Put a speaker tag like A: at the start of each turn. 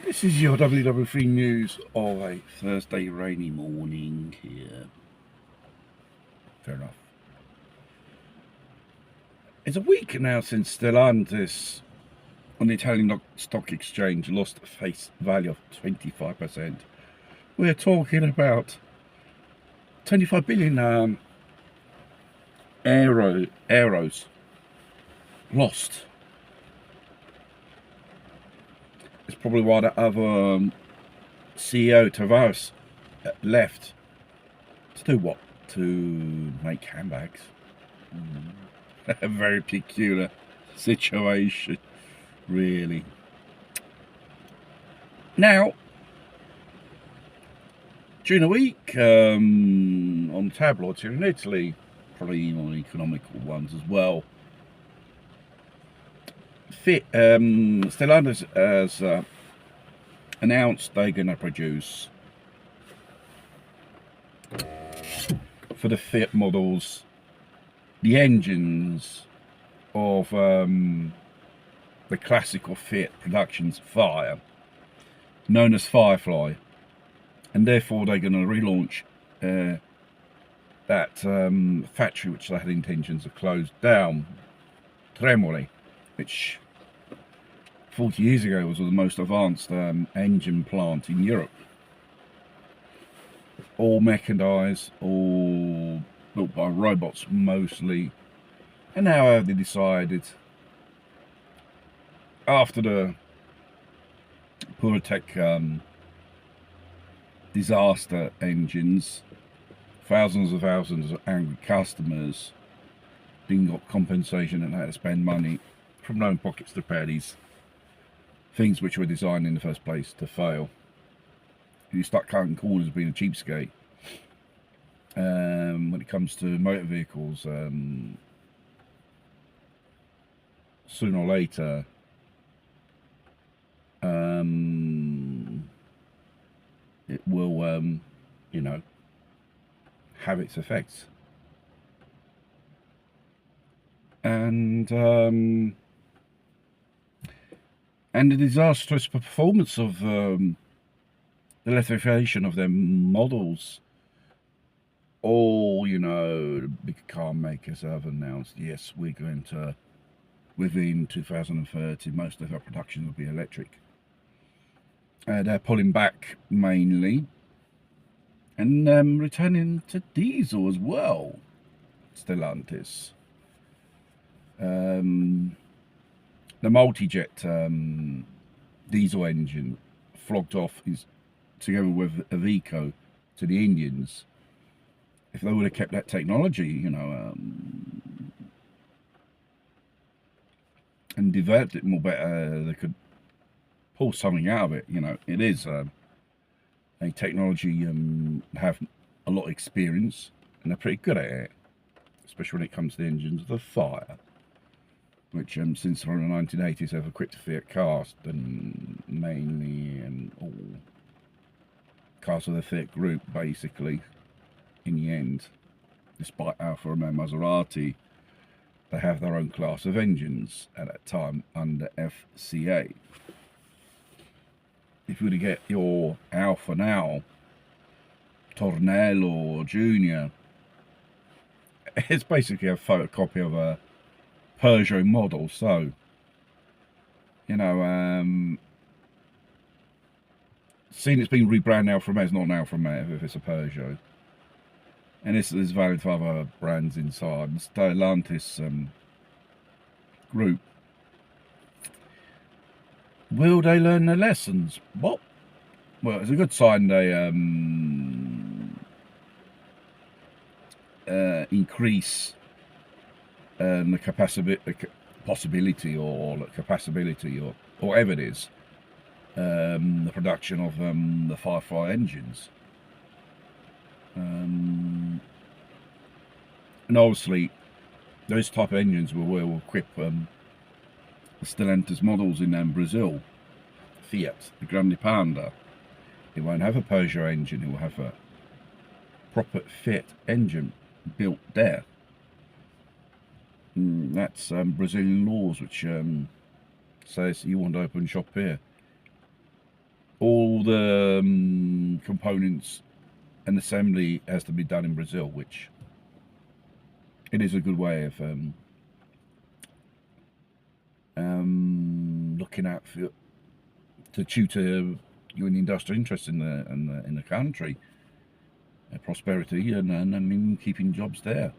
A: This is your WW3 news of a Thursday rainy morning here. Fair enough. It's a week now since Stellantis on the Italian stock exchange lost a face value of 25%. We're talking about 25 billion euros lost. It's probably why the other CEO Tavares left. To do what? To make handbags. A very peculiar situation, really. Now, during the week, on tabloids here in Italy, probably on economical ones as well, Stellantis has announced they're going to produce for the Fiat models the engines of the classical Fiat productions Fire, known as Firefly, and therefore they're going to relaunch that factory which they had intentions of close down, Tremoli, which 40 years ago was the most advanced engine plant in Europe. All mechanised, all built by robots mostly. And now they decided, after the Puratech disaster engines, thousands of angry customers didn't got compensation and had to spend money from their own pockets to repair these things which were designed in the first place to fail. You start cutting corners being a cheapskate. When it comes to motor vehicles, sooner or later, it will, you know, have its effects. And the disastrous performance of the electrification of their models. All, you know, the big car makers have announced, yes, we're going to, within 2030, most of our production will be electric. They're pulling back mainly and returning to diesel as well, Stellantis. The multi-jet diesel engine flogged off together with Iveco to the Indians. If they would have kept that technology, you know, and developed it more better, they could pull something out of it. You know, it is a technology have a lot of experience, and they're pretty good at it, especially when it comes to the engines of the Fire, which since around the 1980s have equipped Fiat cars and mainly and all cars of the Fiat group basically. In the end, despite Alfa Romeo Maserati, they have their own class of engines at that time under FCA. If you were to get your Alfa now, Tornello or Junior, it's basically a photocopy of a Peugeot model. So, you know, seeing it's been rebranded Alfa Romeo, it's not an Alfa Romeo if it's a Peugeot. And this is valid for other brands inside. The Stellantis group. Will they learn their lessons? What? Well, it's a good sign they increase the possibility or capacity or whatever it is, the production of the Firefly engines. And obviously those type of engines will equip the Stellantis models in Brazil, Fiat, the Grande Panda. It won't have a Peugeot engine, it will have a proper Fiat engine built there. That's Brazilian laws which says you want to open shop here. all the components and assembly has to be done in Brazil, which it is a good way of looking at for, to tutor you in industrial interest in the country, prosperity, and I mean keeping jobs there.